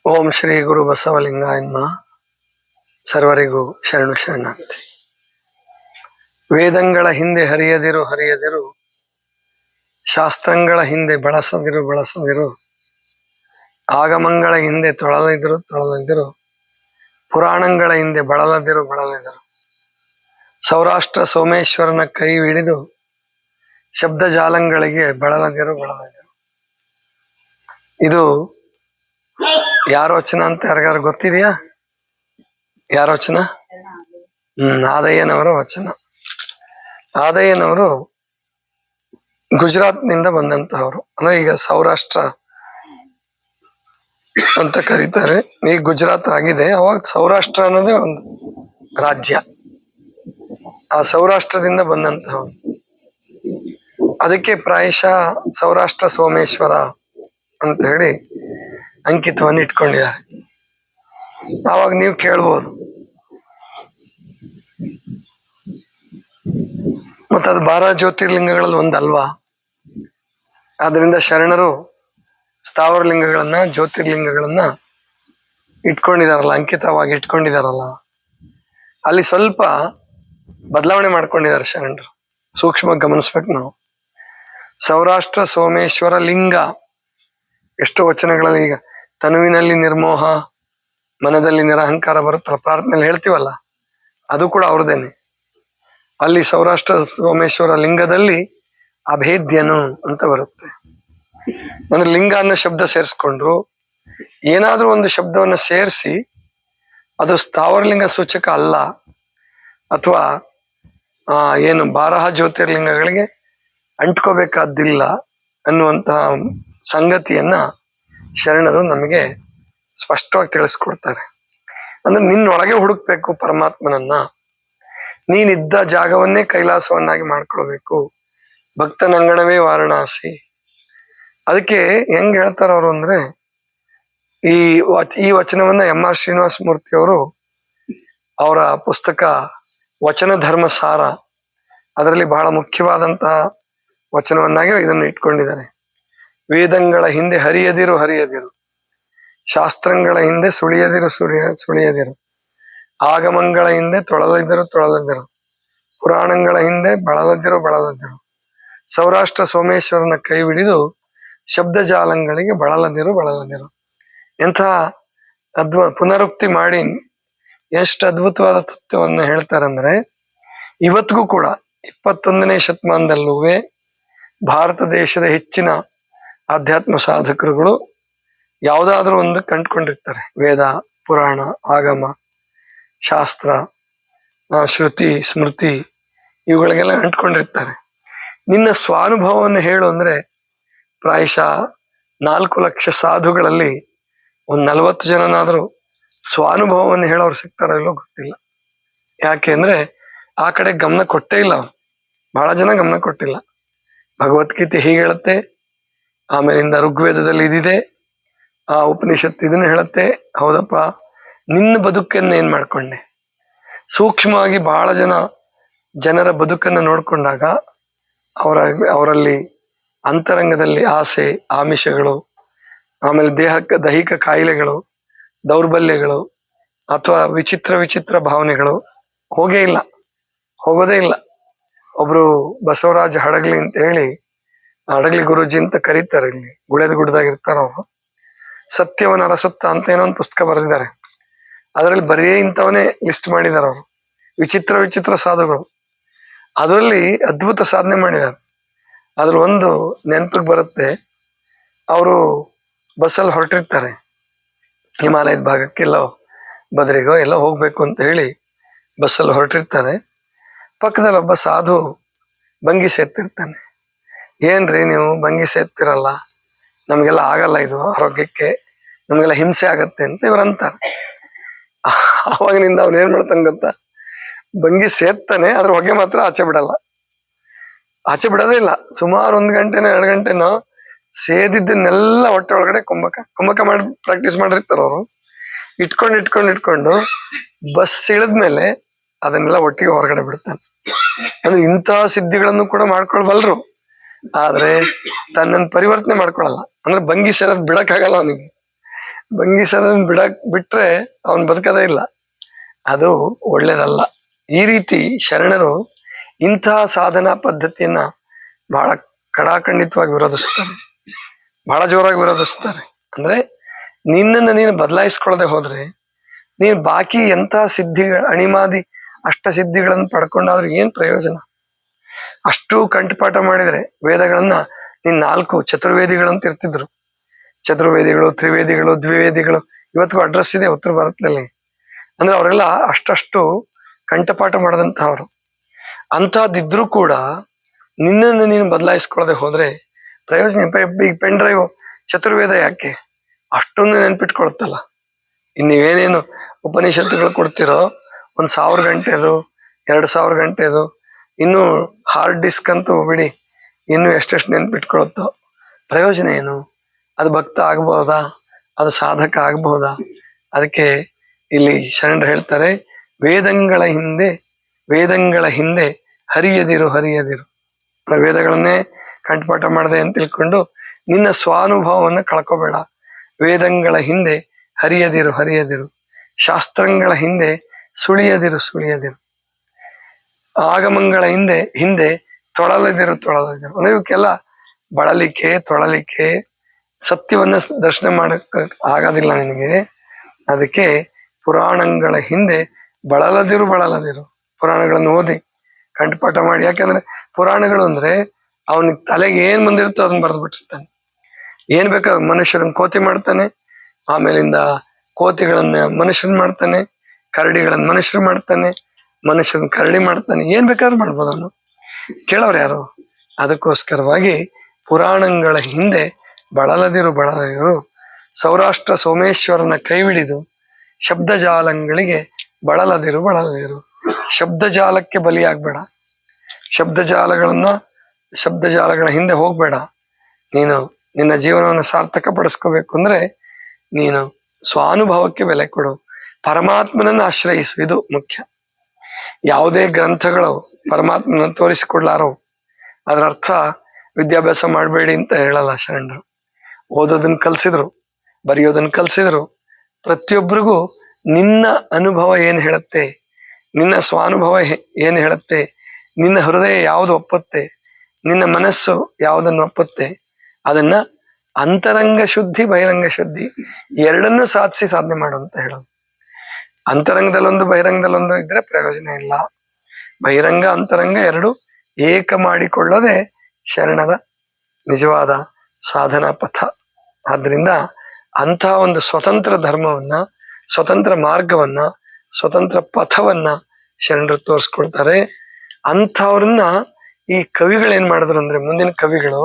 ಓಂ ಶ್ರೀ ಗುರು ಬಸವಲಿಂಗಾಯ ನಮಃ. ಸರ್ವರಿಗೂ ಶರಣು ಶರಣಾರ್ಥಿ. ವೇದಂಗಳ ಹಿಂದೆ ಹರಿಯದಿರು ಹರಿಯದಿರು, ಶಾಸ್ತ್ರಗಳ ಹಿಂದೆ ಬಳಸದಿರು ಬಳಸದಿರು, ಆಗಮಗಳ ಹಿಂದೆ ತೊಳಲಿದಿರು ತೊಳಲಿದಿರು, ಪುರಾಣಗಳ ಹಿಂದೆ ಬಳಲದಿರು ಬಳಲಿದರು. ಸೌರಾಷ್ಟ್ರ ಸೋಮೇಶ್ವರನ ಕೈ ಹಿಡಿದು ಶಬ್ದ ಜಾಲಂಗಳಿಗೆ ಬಳಲದಿರು ಬಳಲಿದರು. ಇದು ಯಾರ ವಚನ ಅಂತ ಯಾರಿಗಾರು ಗೊತ್ತಿದೆಯಾ? ಯಾರ ವಚನ? ಆದಯ್ಯನವರ ವಚನ. ಆದಯ್ಯನವರು ಗುಜರಾತ್ನಿಂದ ಬಂದಂತಹವರು. ಅಂದ್ರೆ ಈಗ ಸೌರಾಷ್ಟ್ರ ಅಂತ ಕರೀತಾರೆ, ಈಗ ಗುಜರಾತ್ ಆಗಿದೆ. ಅವಾಗ ಸೌರಾಷ್ಟ್ರ ಅನ್ನೋದೇ ಒಂದು ರಾಜ್ಯ. ಆ ಸೌರಾಷ್ಟ್ರದಿಂದ ಬಂದಂತಹವರು. ಅದಕ್ಕೆ ಪ್ರಾಯಶಃ ಸೌರಾಷ್ಟ್ರ ಸೋಮೇಶ್ವರ ಅಂತ ಹೇಳಿ ಅಂಕಿತವನ್ನು ಇಟ್ಕೊಂಡಿದ್ದಾರೆ. ಆವಾಗ ನೀವು ಕೇಳ್ಬೋದು, ಮತ್ತದು 12 ಜ್ಯೋತಿರ್ಲಿಂಗಗಳಲ್ಲಿ ಒಂದಲ್ವಾ? ಆದ್ರಿಂದ ಶರಣರು ಸ್ಥಾವರ ಲಿಂಗಗಳನ್ನ ಜ್ಯೋತಿರ್ಲಿಂಗಗಳನ್ನ ಇಟ್ಕೊಂಡಿದಾರಲ್ಲ, ಅಂಕಿತವಾಗಿ ಇಟ್ಕೊಂಡಿದಾರಲ್ಲ, ಅಲ್ಲಿ ಸ್ವಲ್ಪ ಬದಲಾವಣೆ ಮಾಡ್ಕೊಂಡಿದ್ದಾರೆ ಶರಣರು. ಸೂಕ್ಷ್ಮ ಗಮನಿಸ್ಬೇಕು ನಾವು. ಸೌರಾಷ್ಟ್ರ ಸೋಮೇಶ್ವರ ಲಿಂಗ ಎಷ್ಟು ವಚನಗಳಲ್ಲಿ, ಈಗ ತನುವಿನಲ್ಲಿ ನಿರ್ಮೋಹ ಮನದಲ್ಲಿ ನಿರಹಂಕಾರ ಬರುತ್ತಲ್ಲ, ಪ್ರಾರ್ಥನೆಯಲ್ಲಿ ಹೇಳ್ತೀವಲ್ಲ, ಅದು ಕೂಡ ಅವ್ರದೇನೆ. ಅಲ್ಲಿ ಸೌರಾಷ್ಟ್ರ ಸೋಮೇಶ್ವರ ಲಿಂಗದಲ್ಲಿ ಅಭೇದ್ಯನು ಅಂತ ಬರುತ್ತೆ. ಅಂದ್ರೆ ಲಿಂಗ ಅನ್ನೋ ಶಬ್ದ ಸೇರಿಸ್ಕೊಂಡ್ರು, ಏನಾದ್ರೂ ಒಂದು ಶಬ್ದವನ್ನು ಸೇರಿಸಿ ಅದು ಸ್ಥಾವರಲಿಂಗ ಸೂಚಕ ಅಲ್ಲ, ಅಥವಾ ಏನು 12 ಜ್ಯೋತಿರ್ಲಿಂಗಗಳಿಗೆ ಅಂಟ್ಕೋಬೇಕಾದ್ದಿಲ್ಲ ಅನ್ನುವಂತಹ ಸಂಗತಿಯನ್ನ ಶರಣರು ನಮಗೆ ಸ್ಪಷ್ಟವಾಗಿ ತಿಳಿಸ್ಕೊಡ್ತಾರೆ. ಅಂದ್ರೆ ನಿನ್ನೊಳಗೆ ಹುಡುಕ್ಬೇಕು ಪರಮಾತ್ಮನನ್ನ, ನೀನಿದ್ದ ಜಾಗವನ್ನೇ ಕೈಲಾಸವನ್ನಾಗಿ ಮಾಡ್ಕೊಳ್ಬೇಕು. ಭಕ್ತನಂಗಣವೇ ವಾರಣಾಸಿ. ಅದಕ್ಕೆ ಹೆಂಗ್ ಹೇಳ್ತಾರ ಅವರು ಅಂದ್ರೆ, ಈ ವಚನವನ್ನ ಎಂ.ಆರ್. ಶ್ರೀನಿವಾಸ ಮೂರ್ತಿ ಅವರು ಅವರ ಪುಸ್ತಕ ವಚನ ಧರ್ಮ ಸಾರ, ಅದರಲ್ಲಿ ಬಹಳ ಮುಖ್ಯವಾದಂತಹ ವಚನವನ್ನಾಗಿ ಇದನ್ನು ಇಟ್ಕೊಂಡಿದ್ದಾರೆ. ವೇದಂಗಳ ಹಿಂದೆ ಹರಿಯದಿರು ಹರಿಯದಿರು, ಶಾಸ್ತ್ರಗಳ ಹಿಂದೆ ಸುಳಿಯದಿರು ಸುಳಿಯದಿರು, ಆಗಮಗಳ ಹಿಂದೆ ತೊಳಲಿದರು ತೊಳಲಿದರು, ಪುರಾಣಗಳ ಹಿಂದೆ ಬಳಲದಿರು ಬಳಲದಿರು, ಸೌರಾಷ್ಟ್ರ ಸೋಮೇಶ್ವರನ ಕೈ ಹಿಡಿದು ಶಬ್ದ ಜಾಲಂಗಳಿಗೆ ಬಳಲದಿರು ಬಳಲದಿರು. ಎಂಥ ಪುನರುಕ್ತಿ ಮಾಡಿ ಎಷ್ಟು ಅದ್ಭುತವಾದ ತತ್ವವನ್ನು ಹೇಳ್ತಾರಂದ್ರೆ, ಇವತ್ತಿಗೂ ಕೂಡ 21ನೇ ಶತಮಾನದಲ್ಲೂ ಭಾರತ ದೇಶದ ಹೆಚ್ಚಿನ ಆಧ್ಯಾತ್ಮ ಸಾಧಕರುಗಳು ಯಾವುದಾದ್ರೂ ಒಂದು ಕಂಡುಕೊಂಡಿರ್ತಾರೆ. ವೇದ, ಪುರಾಣ, ಆಗಮ, ಶಾಸ್ತ್ರ, ಶ್ರುತಿ, ಸ್ಮೃತಿ ಇವುಗಳಿಗೆಲ್ಲ ಅಂಟ್ಕೊಂಡಿರ್ತಾರೆ. ನಿನ್ನ ಸ್ವಾನುಭವವನ್ನು ಹೇಳು ಅಂದ್ರೆ ಪ್ರಾಯಶಃ 4 ಲಕ್ಷ ಸಾಧುಗಳಲ್ಲಿ ಒಂದು 40 ಜನನಾದ್ರೂ ಸ್ವಾನುಭವವನ್ನು ಹೇಳೋರು ಸಿಗ್ತಾರೋ ಇಲ್ಲೋ ಗೊತ್ತಿಲ್ಲ. ಯಾಕೆ ಅಂದ್ರೆ ಆ ಕಡೆ ಗಮನ ಕೊಟ್ಟೇ ಇಲ್ಲ ಅವ್ರು. ಬಹಳ ಜನ ಗಮನ ಕೊಟ್ಟಿಲ್ಲ. ಭಗವದ್ಗೀತೆ ಹೀಗೆ ಹೇಳುತ್ತೆ, ಆಮೇಲಿಂದ ಋಗ್ವೇದದಲ್ಲಿ ಇದಿದೆ, ಆ ಉಪನಿಷತ್ತು ಇದನ್ನು ಹೇಳುತ್ತೆ. ಹೌದಪ್ಪ, ನಿನ್ನ ಬದುಕನ್ನು ಏನ್ ಮಾಡ್ಕೊಂಡೆ? ಸೂಕ್ಷ್ಮವಾಗಿ ಬಹಳ ಜನರ ಬದುಕನ್ನು ನೋಡ್ಕೊಂಡಾಗ ಅವರಲ್ಲಿ ಅಂತರಂಗದಲ್ಲಿ ಆಸೆ, ಆಮಿಷಗಳು, ಆಮೇಲೆ ದೈಹಿಕ ಕಾಯಿಲೆಗಳು, ದೌರ್ಬಲ್ಯಗಳು, ಅಥವಾ ವಿಚಿತ್ರ ಭಾವನೆಗಳು ಹೋಗೋದೇ ಇಲ್ಲ. ಒಬ್ರು ಬಸವರಾಜ ಹಡಗ್ಲಿ ಅಂತ ಹೇಳಿ, ಹಡಗ್ಲಿ ಗುರುಜಿ ಅಂತ ಕರೀತಾರೆ, ಇಲ್ಲಿ ಗುಳೆದ ಗುಡ್ಡದಾಗಿರ್ತಾರ ಅವರು. ಸತ್ಯವನ್ನ ಅರಸುತ್ತ ಅಂತ ಏನೋ ಒಂದು ಪುಸ್ತಕ ಬರೆದಿದ್ದಾರೆ. ಅದರಲ್ಲಿ ಬರೀ ಇಂಥವನ್ನೇ ಲಿಸ್ಟ್ ಮಾಡಿದ್ದಾರೆ ಅವರು. ವಿಚಿತ್ರ ಸಾಧುಗಳು, ಅದರಲ್ಲಿ ಅದ್ಭುತ ಸಾಧನೆ ಮಾಡಿದ್ದಾರೆ. ಅದ್ರ ಒಂದು ನೆನಪಿಗೆ ಬರುತ್ತೆ. ಅವರು ಬಸ್ಸಲ್ಲಿ ಹೊರಟಿರ್ತಾರೆ, ಹಿಮಾಲಯದ ಭಾಗಕ್ಕೆಲ್ಲೋ ಬದ್ರಿಗೋ ಎಲ್ಲೋ ಹೋಗ್ಬೇಕು ಅಂತ ಹೇಳಿ ಬಸ್ಸಲ್ಲಿ ಹೊರಟಿರ್ತಾರೆ. ಪಕ್ಕದಲ್ಲಿ ಒಬ್ಬ ಸಾಧು ಭಂಗಿ ಸೇರ್ತಿರ್ತಾನೆ. ಏನ್ರಿ ನೀವು ಭಂಗಿ ಸೇರ್ತಿರಲ್ಲ, ನಮ್ಗೆಲ್ಲ ಆಗಲ್ಲ, ಇದು ಆರೋಗ್ಯಕ್ಕೆ ನಮ್ಗೆಲ್ಲ ಹಿಂಸೆ ಆಗತ್ತೆ ಅಂತ ಇವ್ರಂತಾರೆ. ಆವಾಗಿನಿಂದ ಅವ್ನು ಏನ್ ಮಾಡ್ತಾನೆ ಗೊತ್ತಾ, ಭಂಗಿ ಸೇರ್ತಾನೆ, ಅದ್ರ ಹೊಗೆ ಮಾತ್ರ ಆಚೆ ಬಿಡೋದೇ ಇಲ್ಲ. ಸುಮಾರು 1 ಗಂಟೆನೋ 2 ಗಂಟೆನೋ ಸೇದಿದ್ದನ್ನೆಲ್ಲ ಹೊಟ್ಟೆ ಒಳಗಡೆ ಕುಂಭಕ ಮಾಡಿ ಪ್ರಾಕ್ಟೀಸ್ ಮಾಡಿರ್ತಾರ ಅವರು. ಇಟ್ಕೊಂಡು ಬಸ್ ಇಳಿದ್ಮೇಲೆ ಅದನ್ನೆಲ್ಲ ಒಟ್ಟಿಗೆ ಹೊರಗಡೆ ಬಿಡ್ತಾನೆ. ಅಂದ್ರೆ ಇಂತಹ ಸಿದ್ಧಿಗಳನ್ನು ಕೂಡ ಮಾಡ್ಕೊಳ್ಬಲ್ರು, ಆದ್ರೆ ತನ್ನನ್ನು ಪರಿವರ್ತನೆ ಮಾಡ್ಕೊಳಲ್ಲ. ಅಂದ್ರೆ ಭಂಗಿ ಸೇರೋದ್ ಬಿಡಕ್ಕಾಗಲ್ಲ ಅವನಿಗೆ. ಭಂಗಿಸೋದನ್ನ ಬಿಟ್ರೆ ಅವನ್ ಬದುಕದೇ ಇಲ್ಲ. ಅದು ಒಳ್ಳೇದಲ್ಲ. ಈ ರೀತಿ ಶರಣರು ಇಂತಹ ಸಾಧನಾ ಪದ್ಧತಿಯನ್ನ ಬಹಳ ಕಡಾಖಂಡಿತವಾಗಿ ವಿರೋಧಿಸ್ತಾರೆ, ಬಹಳ ಜೋರಾಗಿ ವಿರೋಧಿಸ್ತಾರೆ. ಅಂದ್ರೆ ನಿನ್ನನ್ನು ನೀನು ಬದಲಾಯಿಸ್ಕೊಳ್ಳದೆ ಹೋದ್ರೆ ನೀನು ಬಾಕಿ ಎಂತಹ ಅಣಿಮಾದಿ ಅಷ್ಟ ಸಿದ್ಧಿಗಳನ್ನು ಪಡ್ಕೊಂಡಾದ್ರೆ ಏನ್ ಪ್ರಯೋಜನ? ಅಷ್ಟು ಕಂಠಪಾಠ ಮಾಡಿದ್ರೆ ವೇದಗಳನ್ನ ನೀನ್ 4 ಚತುರ್ವೇದಿಗಳಂತ ಇರ್ತಿದ್ರು. ಚತುರ್ವೇದಿಗಳು, ತ್ರಿವೇದಿಗಳು, ದ್ವಿವೇದಿಗಳು ಇವತ್ತಿಗೂ ಅಡ್ರೆಸ್ ಇದೆ ಉತ್ತರ ಭಾರತದಲ್ಲಿ. ಅಂದ್ರೆ ಅವರೆಲ್ಲ ಅಷ್ಟಷ್ಟು ಕಂಠಪಾಠ ಮಾಡದಂತಹವ್ರು. ಅಂತಹದ್ದಿದ್ರು ಕೂಡ ನಿನ್ನನ್ನು ನೀನು ಬದಲಾಯಿಸ್ಕೊಳ್ಳದೆ ಹೋದ್ರೆ ಪ್ರಯೋಜನ. ಈಗ ಪೆನ್ ಡ್ರೈವ್ ಚತುರ್ವೇದ ಯಾಕೆ ಅಷ್ಟೊಂದು ನೆನ್ಪಿಟ್ಕೊಳುತ್ತಲ್ಲ. ನೀವೇನೇನು ಉಪನಿಷತ್ತುಗಳು ಕೊಡ್ತಿರೋ 1000 ಗಂಟೆದು, 2000 ಗಂಟೆದು, ಇನ್ನು ಹಾರ್ಡ್ ಡಿಸ್ಕ್ ಅಂತೂ ಬಿಡಿ, ಇನ್ನು ಎಷ್ಟೆಷ್ಟು ನೆನ್ಪಿಟ್ಕೊಳುತ್ತೋ. ಪ್ರಯೋಜನ ಏನು? ಅದು ಭಕ್ತ ಆಗ್ಬಹುದಾ? ಅದು ಸಾಧಕ ಆಗ್ಬಹುದಾ? ಅದಕ್ಕೆ ಇಲ್ಲಿ ಶರಣರು ಹೇಳ್ತಾರೆ, ವೇದಗಳ ಹಿಂದೆ ಹರಿಯದಿರು. ವೇದಗಳನ್ನೇ ಕಂಠಪಾಠ ಮಾಡದೆ ಅಂತ ತಿಳ್ಕೊಂಡು ನಿನ್ನ ಸ್ವಾನುಭವವನ್ನು ಕಳ್ಕೋಬೇಡ. ವೇದಗಳ ಹಿಂದೆ ಹರಿಯದಿರು. ಶಾಸ್ತ್ರಗಳ ಹಿಂದೆ ಸುಳಿಯದಿರು. ಆಗಮಗಳ ಹಿಂದೆ ತೊಳಲದಿರು. ಅಂದ್ರೆ ಇವಕ್ಕೆಲ್ಲ ಬಳಲಿಕೆ, ತೊಳಲಿಕೆ, ಸತ್ಯವನ್ನ ದರ್ಶನ ಮಾಡಕ್ ಆಗೋದಿಲ್ಲ ನಿನಗೆ. ಅದಕ್ಕೆ ಪುರಾಣಗಳ ಹಿಂದೆ ಬಳಲದಿರು. ಪುರಾಣಗಳನ್ನು ಓದಿ ಕಂಠಪಾಠ ಮಾಡಿ. ಯಾಕಂದ್ರೆ ಪುರಾಣಗಳು ಅಂದ್ರೆ ಅವನಿಗೆ ತಲೆಗೆ ಏನ್ ಬಂದಿರುತ್ತೋ ಅದನ್ನ ಬರೆದು ಬಿಟ್ಟಿರ್ತಾನೆ. ಏನ್ ಬೇಕಾದ್ರೆ ಮನುಷ್ಯರನ್ನ ಕೋತಿ ಮಾಡ್ತಾನೆ, ಆಮೇಲಿಂದ ಕೋತಿಗಳನ್ನ ಮನುಷ್ಯರನ್ನ ಮಾಡ್ತಾನೆ, ಕರಡಿಗಳನ್ನ ಮನುಷ್ಯರು ಮಾಡ್ತಾನೆ, ಮನುಷ್ಯರನ್ನ ಕರಡಿ ಮಾಡ್ತಾನೆ. ಏನ್ ಬೇಕಾದ್ರೂ ಮಾಡ್ಬೋದು ಅವನು. ಕೇಳೋರು ಯಾರು? ಅದಕ್ಕೋಸ್ಕರವಾಗಿ ಪುರಾಣಗಳ ಹಿಂದೆ ಬಳಲದಿರು. ಸೌರಾಷ್ಟ್ರ ಸೋಮೇಶ್ವರನ ಕೈವಿಡಿದು ಶಬ್ದಜಾಲಗಳಿಗೆ ಬಳಲದಿರು. ಶಬ್ದಜಾಲಕ್ಕೆ ಬಲಿಯಾಗ್ಬೇಡ. ಶಬ್ದಜಾಲಗಳ ಹಿಂದೆ ಹೋಗ್ಬೇಡ. ನೀನು ನಿನ್ನ ಜೀವನವನ್ನು ಸಾರ್ಥಕ ಪಡಿಸ್ಕೋಬೇಕು ಅಂದ್ರೆ ನೀನು ಸ್ವಾನುಭವಕ್ಕೆ ಬೆಲೆ ಕೊಡು, ಪರಮಾತ್ಮನನ್ನು ಆಶ್ರಯಿಸು. ಇದು ಮುಖ್ಯ. ಯಾವುದೇ ಗ್ರಂಥಗಳು ಪರಮಾತ್ಮನ ತೋರಿಸಿಕೊಡ್ಲಾರೋ. ಅದರ ಅರ್ಥ ವಿದ್ಯಾಭ್ಯಾಸ ಮಾಡಬೇಡಿ ಅಂತ ಹೇಳಲ್ಲ ಶರಣರು. ಓದೋದನ್ನ ಕಲ್ಸಿದ್ರು, ಬರೆಯೋದನ್ನ ಕಲ್ಸಿದ್ರು. ಪ್ರತಿಯೊಬ್ಬರಿಗೂ ನಿನ್ನ ಅನುಭವ ಏನ್ ಹೇಳುತ್ತೆ, ನಿನ್ನ ಸ್ವಾನುಭವ ಏನ್ ಹೇಳುತ್ತೆ, ನಿನ್ನ ಹೃದಯ ಯಾವುದು ಒಪ್ಪುತ್ತೆ, ನಿನ್ನ ಮನಸ್ಸು ಯಾವುದನ್ನು ಒಪ್ಪುತ್ತೆ, ಅದನ್ನ ಅಂತರಂಗ ಶುದ್ಧಿ, ಬಹಿರಂಗ ಶುದ್ಧಿ ಎರಡನ್ನೂ ಸಾಧನೆ ಮಾಡು ಅಂತ ಹೇಳೋದು. ಅಂತರಂಗದಲ್ಲೊಂದು ಬಹಿರಂಗದಲ್ಲೊಂದು ಇದ್ರೆ ಪ್ರಯೋಜನ ಇಲ್ಲ. ಬಹಿರಂಗ ಅಂತರಂಗ ಎರಡು ಏಕ ಮಾಡಿಕೊಳ್ಳೋದೆ ಶರಣರ ನಿಜವಾದ ಸಾಧನಾ ಪಥ. ಆದ್ರಿಂದ ಅಂತಹ ಒಂದು ಸ್ವತಂತ್ರ ಧರ್ಮವನ್ನ, ಸ್ವತಂತ್ರ ಮಾರ್ಗವನ್ನ, ಸ್ವತಂತ್ರ ಪಥವನ್ನ ಶರಣರು ತೋರಿಸ್ಕೊಡ್ತಾರೆ. ಅಂಥವ್ರನ್ನ ಈ ಕವಿಗಳೇನ್ ಮಾಡಿದ್ರು ಅಂದ್ರೆ, ಮುಂದಿನ ಕವಿಗಳು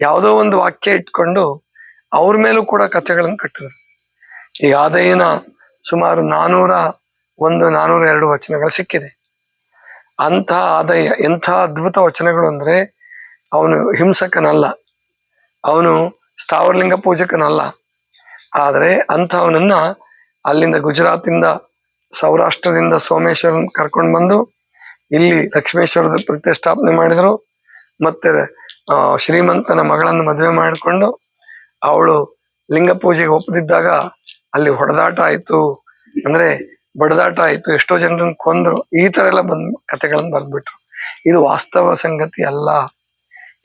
ಯಾವುದೋ ಒಂದು ವಾಕ್ಯ ಇಟ್ಕೊಂಡು ಅವ್ರ ಮೇಲೂ ಕೂಡ ಕಥೆಗಳನ್ನು ಕಟ್ಟಿದ್ರು. ಈಗ ಆದಯ್ಯನ ಸುಮಾರು 402 ವಚನಗಳು ಸಿಕ್ಕಿದೆ. ಅಂತಹ ಆದಯ್ಯ ಎಂಥ ಅದ್ಭುತ ವಚನಗಳು ಅಂದ್ರೆ, ಅವನು ಹಿಂಸಕನಲ್ಲ, ಅವನು ಸ್ಥಾವರಲಿಂಗ ಪೂಜಕನಲ್ಲ. ಆದರೆ ಅಂಥವನನ್ನ ಅಲ್ಲಿಂದ ಗುಜರಾತಿಂದ, ಸೌರಾಷ್ಟ್ರದಿಂದ ಸೋಮೇಶ್ವರನ್ ಕರ್ಕೊಂಡು ಬಂದು ಇಲ್ಲಿ ಲಕ್ಷ್ಮೇಶ್ವರದ ಪ್ರತಿಷ್ಠಾಪನೆ ಮಾಡಿದ್ರು. ಮತ್ತೆ ಶ್ರೀಮಂತನ ಮಗಳನ್ನು ಮದುವೆ ಮಾಡಿಕೊಂಡು ಅವಳು ಲಿಂಗ ಪೂಜೆಗೆ ಒಪ್ಪದಿದ್ದಾಗ ಅಲ್ಲಿ ಹೊಡೆದಾಟ ಆಯ್ತು, ಅಂದ್ರೆ ಬಡದಾಟ ಆಯ್ತು, ಎಷ್ಟೋ ಜನರನ್ನು ಕೊಂದ್ರು. ಈ ತರ ಎಲ್ಲ ಕಥೆಗಳನ್ನು ಬರ್ದ್ಬಿಟ್ರು. ಇದು ವಾಸ್ತವ ಸಂಗತಿ ಅಲ್ಲ,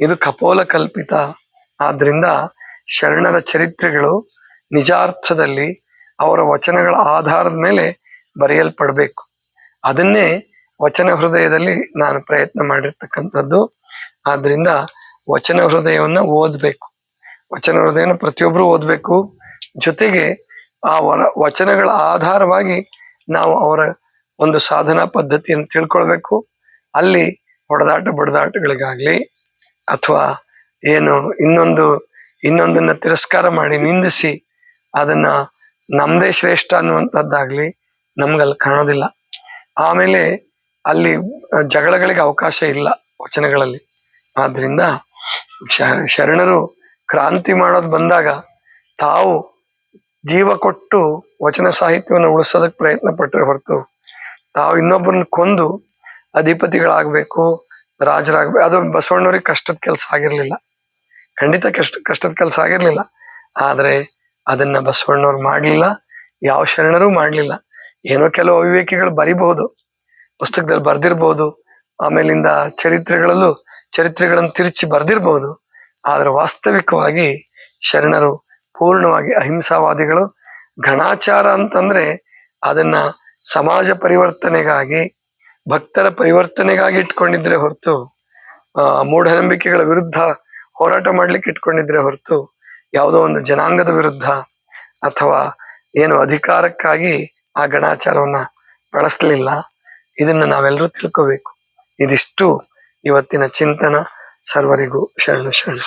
ಇದು ಕಪೋಲ ಕಲ್ಪಿತ. ಆದ್ರಿಂದ ಶರಣರ ಚರಿತ್ರೆಗಳು ನಿಜಾರ್ಥದಲ್ಲಿ ಅವರ ವಚನಗಳ ಆಧಾರದ ಮೇಲೆ ಬರೆಯಲ್ಪಡಬೇಕು. ಅದನ್ನೇ ವಚನ ಹೃದಯದಲ್ಲಿ ನಾನು ಪ್ರಯತ್ನ ಮಾಡಿರ್ತಕ್ಕಂಥದ್ದು. ಆದ್ರಿಂದ ವಚನ ಹೃದಯವನ್ನ ಓದ್ಬೇಕು. ವಚನ ಹೃದಯನ ಪ್ರತಿಯೊಬ್ಬರು ಓದ್ಬೇಕು. ಜೊತೆಗೆ ಆ ವಚನಗಳ ಆಧಾರವಾಗಿ ನಾವು ಅವರ ಒಂದು ಸಾಧನಾ ಪದ್ಧತಿಯನ್ನು ತಿಳ್ಕೊಳ್ಬೇಕು. ಅಲ್ಲಿ ಹೊಡೆದಾಟ ಬಡದಾಟಗಳಿಗಾಗ್ಲಿ ಅಥವಾ ಏನು ಇನ್ನೊಂದನ್ನ ತಿರಸ್ಕಾರ ಮಾಡಿ ನಿಂದಿಸಿ ಅದನ್ನ ನಮ್ದೇ ಶ್ರೇಷ್ಠ ಅನ್ನುವಂಥದ್ದಾಗ್ಲಿ ನಮ್ಗಲ್ಲಿ ಕಾಣೋದಿಲ್ಲ. ಆಮೇಲೆ ಅಲ್ಲಿ ಜಗಳಗಳಿಗೆ ಅವಕಾಶ ಇಲ್ಲ ವಚನಗಳಲ್ಲಿ. ಆದ್ರಿಂದ ಶರಣರು ಕ್ರಾಂತಿ ಮಾಡೋದು ಬಂದಾಗ ತಾವು ಜೀವ ಕೊಟ್ಟು ವಚನ ಸಾಹಿತ್ಯವನ್ನು ಉಳಿಸೋದಕ್ಕೆ ಪ್ರಯತ್ನ ಪಟ್ಟರೆ ಹೊರತು ತಾವು ಇನ್ನೊಬ್ಬರನ್ನ ಕೊಂದು ಅಧಿಪತಿಗಳಾಗ್ಬೇಕು, ರಾಜರಾಗ್ಬೇಕು, ಅದು ಬಸವಣ್ಣವ್ರಿಗೆ ಕಷ್ಟದ ಕೆಲಸ ಆಗಿರ್ಲಿಲ್ಲ. ಖಂಡಿತ ಕಷ್ಟದ ಕೆಲಸ ಆಗಿರ್ಲಿಲ್ಲ. ಆದ್ರೆ ಅದನ್ನ ಬಸವಣ್ಣವ್ರು ಮಾಡ್ಲಿಲ್ಲ, ಯಾವ ಶರಣರೂ ಮಾಡ್ಲಿಲ್ಲ. ಏನೋ ಕೆಲವು ಅವಿವೇಕಿಗಳು ಬರಿಬಹುದು, ಪುಸ್ತಕದಲ್ಲಿ ಬರ್ದಿರ್ಬೋದು, ಆಮೇಲಿಂದ ಚರಿತ್ರೆಗಳನ್ನು ತಿರುಚಿ ಬರ್ದಿರ್ಬೋದು. ಆದ್ರೆ ವಾಸ್ತವಿಕವಾಗಿ ಶರಣರು ಪೂರ್ಣವಾಗಿ ಅಹಿಂಸಾವಾದಿಗಳು. ಗಣಾಚಾರ ಅಂತಂದ್ರೆ ಅದನ್ನ ಸಮಾಜ ಪರಿವರ್ತನೆಗಾಗಿ, ಭಕ್ತರ ಪರಿವರ್ತನೆಗಾಗಿ ಇಟ್ಕೊಂಡಿದ್ರೆ ಹೊರತು ಮೂಢನಂಬಿಕೆಗಳ ವಿರುದ್ಧ ಹೋರಾಟ ಮಾಡ್ಲಿಕ್ಕೆ ಇಟ್ಕೊಂಡಿದ್ರೆ ಹೊರತು ಯಾವುದೋ ಒಂದು ಜನಾಂಗದ ವಿರುದ್ಧ ಅಥವಾ ಏನು ಅಧಿಕಾರಕ್ಕಾಗಿ ಆ ಗಣಾಚಾರವನ್ನ ಬಳಸಲಿಲ್ಲ. ಇದನ್ನ ನಾವೆಲ್ಲರೂ ತಿಳ್ಕೋಬೇಕು. ಇದಿಷ್ಟು ಇವತ್ತಿನ ಚಿಂತನ. ಸರ್ವರಿಗೂ ಶರಣ ಶರಣ.